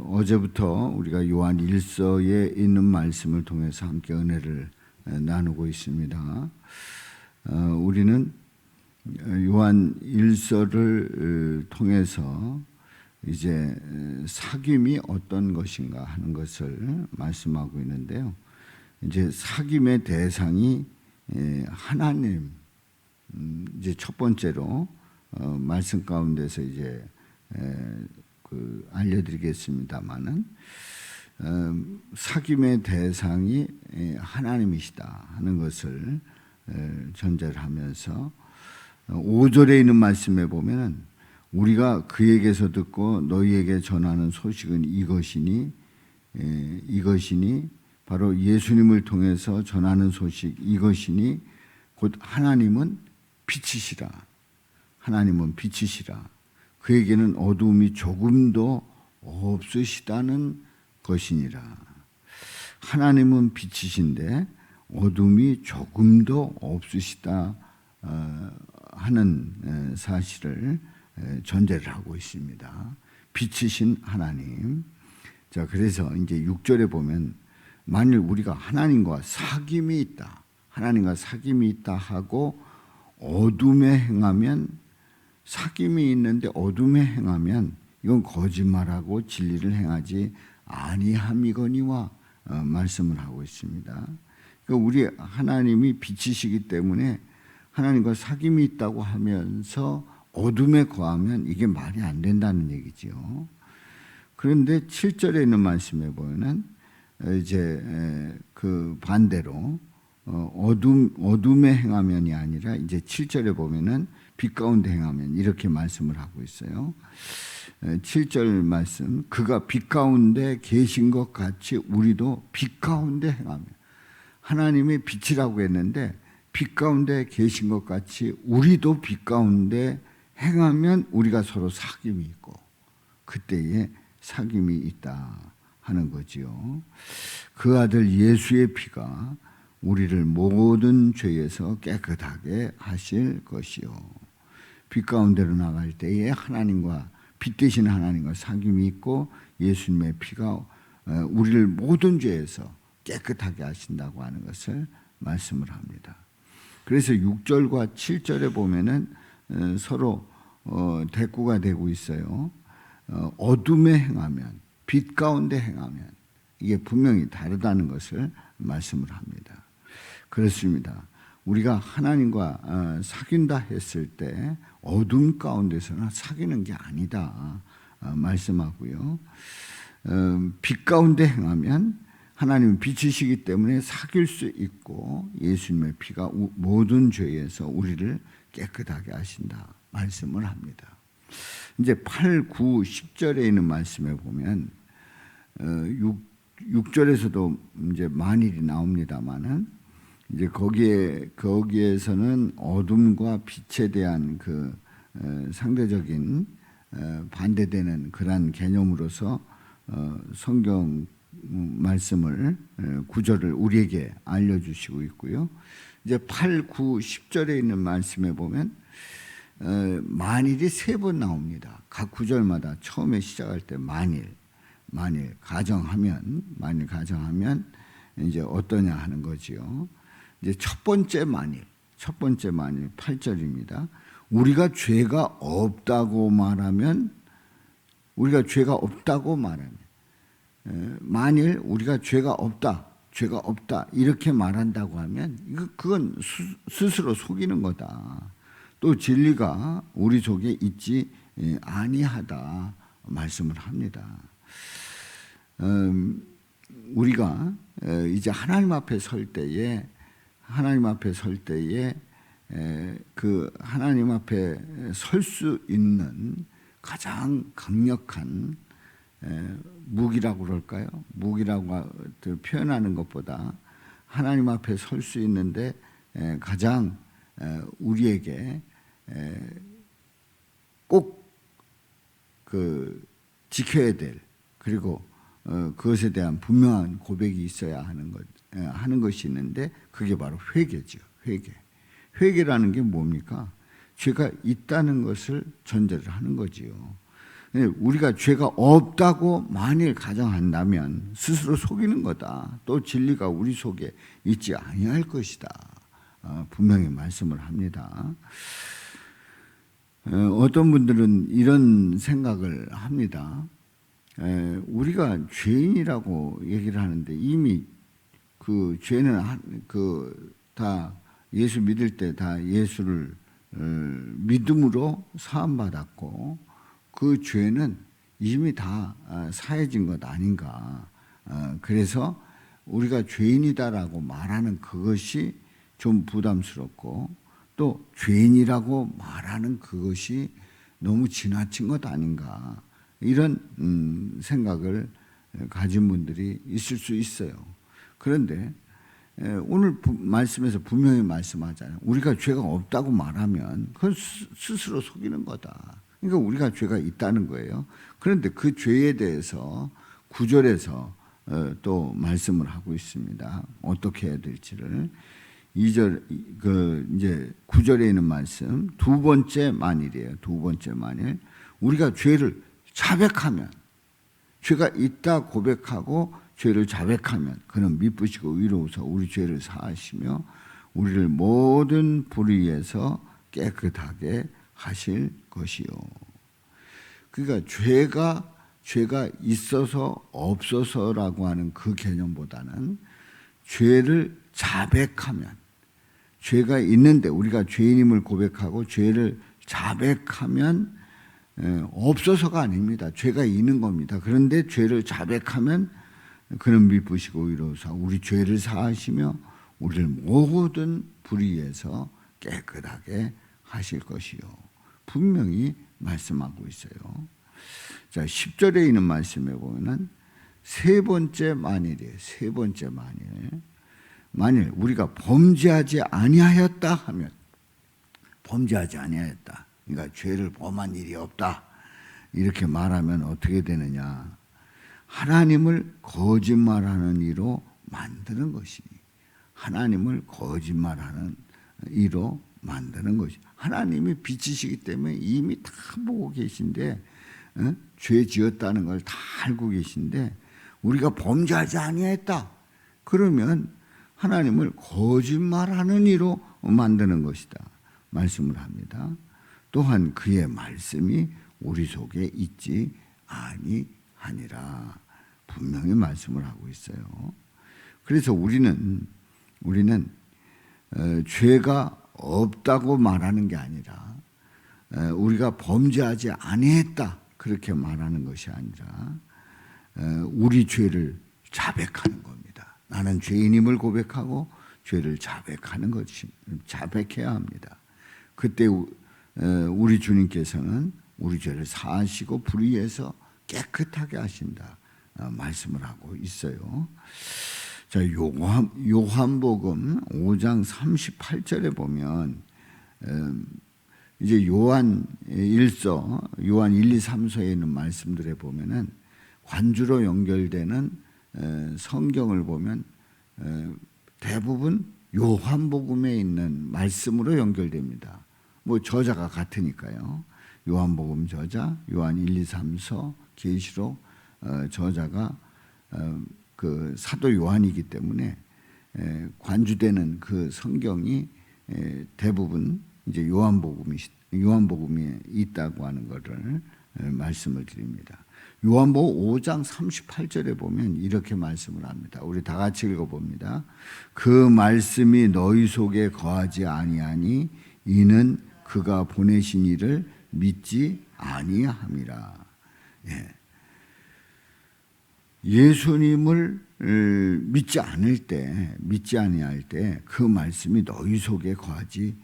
어제부터 우리가 요한 1서에 있는 말씀을 통해서 함께 은혜를 나누고 있습니다. 우리는 요한 1서를 통해서 이제 사귐이 어떤 것인가 하는 것을 말씀하고 있는데요. 이제 사귐의 대상이 하나님, 이제 첫 번째로 말씀 가운데서 이제 알려드리겠습니다만은 사귐의 대상이 하나님이시다 하는 것을 전제를 하면서 5절에 있는 말씀에 보면은 우리가 그에게서 듣고 너희에게 전하는 소식은 이것이니 바로 예수님을 통해서 전하는 소식 이것이니 곧 하나님은 빛이시라. 하나님은 빛이시라. 그에게는 어두움이 조금도 없으시다는 것이니라. 하나님은 빛이신데 어둠이 조금도 없으시다 하는 사실을 전제를 하고 있습니다. 빛이신 하나님. 자, 그래서 이제 6절에 보면 만일 우리가 하나님과 사귐이 있다. 하나님과 사귐이 있다 하고 어둠에 행하면 사귐이 있는데 어둠에 행하면 이건 거짓말하고 진리를 행하지 아니함이거니와 말씀을 하고 있습니다. 그러니까 우리 하나님이 빛이시기 때문에 하나님과 사귐이 있다고 하면서 어둠에 거하면 이게 말이 안 된다는 얘기죠. 그런데 7절에 있는 말씀에 보면은 이제 그 반대로 어둠에 행하면이 아니라 이제 7절에 보면은 빛 가운데 행하면 이렇게 말씀을 하고 있어요. 7절 말씀, 그가 빛 가운데 계신 것 같이 우리도 빛 가운데 행하면, 하나님이 빛이라고 했는데 빛 가운데 계신 것 같이 우리도 빛 가운데 행하면 우리가 서로 사귐이 있고 그때에 사귐이 있다 하는 거지요. 그 아들 예수의 피가 우리를 모든 죄에서 깨끗하게 하실 것이요. 빛 가운데로 나갈 때에 하나님과 빛 되신 하나님과 사귐이 있고 예수님의 피가 우리를 모든 죄에서 깨끗하게 하신다고 하는 것을 말씀을 합니다. 그래서 6절과 7절에 보면은 서로 대꾸가 되고 있어요. 어둠에 행하면, 빛 가운데 행하면 이게 분명히 다르다는 것을 말씀을 합니다. 그렇습니다. 우리가 하나님과 사귄다 했을 때 어둠 가운데서는 사귀는 게 아니다 말씀하고요. 빛 가운데 행하면 하나님은 빛이시기 때문에 사귈 수 있고 예수님의 피가 모든 죄에서 우리를 깨끗하게 하신다 말씀을 합니다. 이제 8, 9, 10절에 있는 말씀에 보면 6절에서도 이제 만일이 나옵니다만은 이제 거기에서는 어둠과 빛에 대한 그 상대적인 반대되는 그러한 개념으로서 성경 말씀을 구절을 우리에게 알려주시고 있고요. 이제 8, 9, 10절에 있는 말씀에 보면 만일이 3번 나옵니다. 각 구절마다 처음에 시작할 때 만일 가정하면 이제 어떠냐 하는 거지요. 이제 첫 번째 만일 8절입니다. 우리가 죄가 없다고 말하면 만일 우리가 죄가 없다 이렇게 말한다고 하면 그건 스스로 속이는 거다. 또 진리가 우리 속에 있지 아니하다 말씀을 합니다. 우리가 이제 하나님 앞에 설 때에 그 하나님 앞에 설 수 있는 가장 강력한 무기라고 그럴까요? 무기라고 표현하는 것보다 하나님 앞에 설 수 있는데 가장 우리에게 꼭 그 지켜야 될 그리고 그것에 대한 분명한 고백이 있어야 하는 것이 있는데 그게 바로 회개죠. 회개라는 게 뭡니까? 죄가 있다는 것을 전제를 하는 거지요. 우리가 죄가 없다고 만일 가정한다면 스스로 속이는 거다. 또 진리가 우리 속에 있지 아니할 것이다. 분명히 말씀을 합니다. 어떤 분들은 이런 생각을 합니다. 우리가 죄인이라고 얘기를 하는데 이미 그 죄는 다 예수 믿을 때 다 예수를 믿음으로 사함받았고 그 죄는 이미 다 사해진 것 아닌가. 그래서 우리가 죄인이다라고 말하는 그것이 좀 부담스럽고 또 죄인이라고 말하는 그것이 너무 지나친 것 아닌가. 이런 생각을 가진 분들이 있을 수 있어요. 그런데 오늘 말씀에서 분명히 말씀하잖아요. 우리가 죄가 없다고 말하면 그건 스스로 속이는 거다. 그러니까 우리가 죄가 있다는 거예요. 그런데 그 죄에 대해서 9절에서 또 말씀을 하고 있습니다. 어떻게 해야 될지를. 2절 이제 9절에 있는 말씀 두 번째 만일이에요. 두 번째 만일. 우리가 죄를 자백하면, 죄가 있다 고백하고 죄를 자백하면 그는 미쁘시고 의로우사 우리 죄를 사하시며 우리를 모든 불의에서 깨끗하게 하실 것이요. 그러니까 죄가 있어서 없어서라고 하는 그 개념보다는 죄를 자백하면, 죄가 있는데 우리가 죄인임을 고백하고 죄를 자백하면 없어서가 아닙니다. 죄가 있는 겁니다. 그런데 죄를 자백하면 그는 미쁘시고 의로우사 우리 죄를 사하시며 우리를 모든 불의에서 깨끗하게 하실 것이요. 분명히 말씀하고 있어요. 자, 10절에 있는 말씀에 보면은 세 번째 만일이에요. 세 번째 만일. 만일 우리가 범죄하지 아니하였다 하면, 범죄하지 아니하였다. 그러니까 죄를 범한 일이 없다. 이렇게 말하면 어떻게 되느냐? 하나님을 거짓말하는 이로 만드는 것이. 하나님을 거짓말하는 이로 만드는 것이. 하나님이 빛이시기 때문에 이미 다 보고 계신데, 죄 지었다는 걸 다 알고 계신데 우리가 범죄하지 아니했다. 그러면 하나님을 거짓말하는 이로 만드는 것이다. 말씀을 합니다. 또한 그의 말씀이 우리 속에 있지 아니하니라. 분명히 말씀을 하고 있어요. 그래서 우리는 죄가 없다고 말하는 게 아니라 우리가 범죄하지 아니했다 그렇게 말하는 것이 아니라 우리 죄를 자백하는 겁니다. 나는 죄인임을 고백하고 죄를 자백하는 것이 자백해야 합니다. 그때 우리 주님께서는 우리 죄를 사하시고 불의해서 깨끗하게 하신다 말씀을 하고 있어요. 자, 요한복음 5장 38절에 보면 이제 요한 1서, 요한 1, 2, 3서에 있는 말씀들에 보면은 관주로 연결되는 성경을 보면 대부분 요한복음에 있는 말씀으로 연결됩니다. 뭐 저자가 같으니까요. 요한복음 저자, 요한 1, 2, 3서, 계시록 저자가 그 사도 요한이기 때문에 관주되는 그 성경이 대부분 이제 요한복음에 있다고 하는 것을 말씀을 드립니다. 요한복음 5장 38절에 보면 이렇게 말씀을 합니다. 우리 다 같이 읽어봅니다. 그 말씀이 너희 속에 거하지 아니하니 이는 그가 보내신 이를 믿지 아니함이라. 예수님을 믿지 아니할 때 그 말씀이 너희 속에 거하지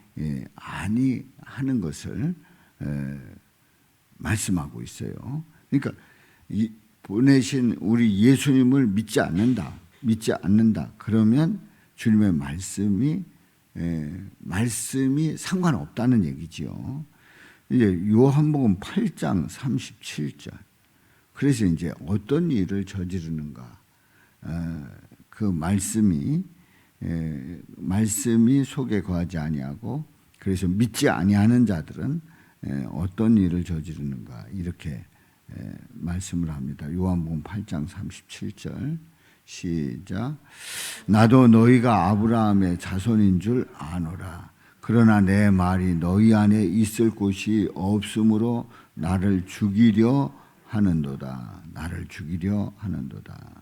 아니하는 것을 말씀하고 있어요. 그러니까 보내신 우리 예수님을 믿지 않는다. 그러면 주님의 말씀이 상관없다는 얘기지요. 이제 요한복음 8장 37절. 그래서 이제 어떤 일을 저지르는가? 그 말씀이 속에 거하지 아니하고 그래서 믿지 아니하는 자들은 어떤 일을 저지르는가? 이렇게 말씀을 합니다. 요한복음 8장 37절 시작. 나도 너희가 아브라함의 자손인 줄 아노라. 그러나 내 말이 너희 안에 있을 곳이 없으므로 나를 죽이려 하는도다. 나를 죽이려 하는도다.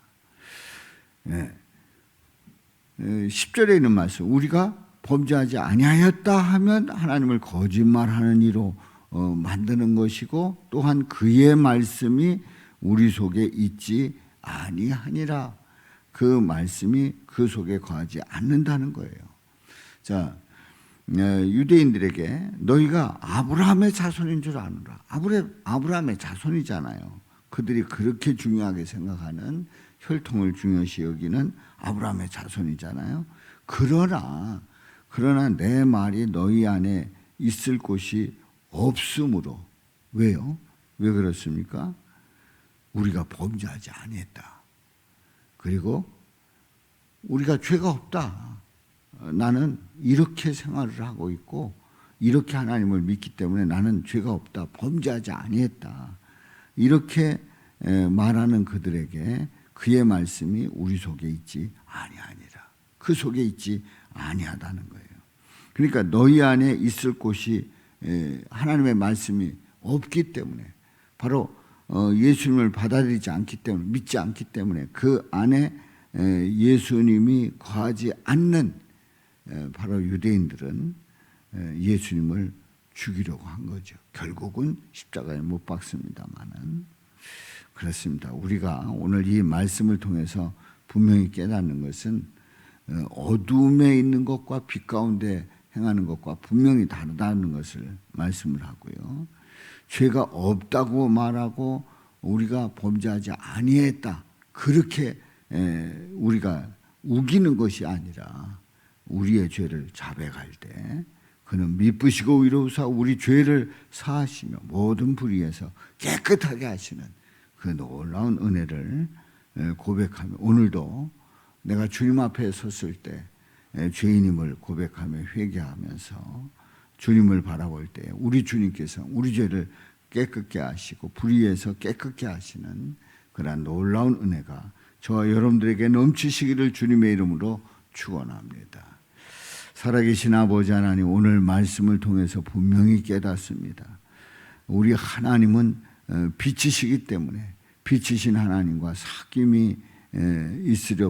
10절에 있는 말씀, 우리가 범죄하지 아니하였다 하면 하나님을 거짓말하는 이로 만드는 것이고, 또한 그의 말씀이 우리 속에 있지 아니하니라. 그 말씀이 그 속에 거하지 않는다는 거예요. 자, 유대인들에게 너희가 아브라함의 자손인 줄 아노라. 아브라함의 자손이잖아요. 그들이 그렇게 중요하게 생각하는, 혈통을 중요시 여기는 아브라함의 자손이잖아요. 그러나 내 말이 너희 안에 있을 곳이 없으므로. 왜요? 왜 그렇습니까? 우리가 범죄하지 아니했다. 그리고 우리가 죄가 없다. 나는 이렇게 생활을 하고 있고 이렇게 하나님을 믿기 때문에 나는 죄가 없다. 범죄하지 아니했다. 이렇게 말하는 그들에게 그의 말씀이 우리 속에 있지 아니하니라. 그 속에 있지 아니하다는 거예요. 그러니까 너희 안에 있을 곳이 하나님의 말씀이 없기 때문에, 바로 예수님을 받아들이지 않기 때문에, 믿지 않기 때문에 그 안에 예수님이 거하지 않는 바로 유대인들은 예수님을 죽이려고 한 거죠. 결국은 십자가에 못 박습니다만은. 그렇습니다. 우리가 오늘 이 말씀을 통해서 분명히 깨닫는 것은 어둠에 있는 것과 빛 가운데 행하는 것과 분명히 다르다는 것을 말씀을 하고요. 죄가 없다고 말하고 우리가 범죄하지 아니했다, 그렇게 우리가 우기는 것이 아니라, 우리의 죄를 자백할 때 그는 미쁘시고 위로우사 우리 죄를 사하시며 모든 불의에서 깨끗하게 하시는 그 놀라운 은혜를 고백하며, 오늘도 내가 주님 앞에 섰을 때 죄인임을 고백하며 회개하면서 주님을 바라볼 때 우리 주님께서 우리 죄를 깨끗게 하시고 불의에서 깨끗게 하시는 그러한 놀라운 은혜가 저와 여러분들에게 넘치시기를 주님의 이름으로 축원합니다. 살아계신 아버지 하나님, 오늘 말씀을 통해서 분명히 깨닫습니다. 우리 하나님은 빛이시기 때문에 빛이신 하나님과 사귐이 있으려고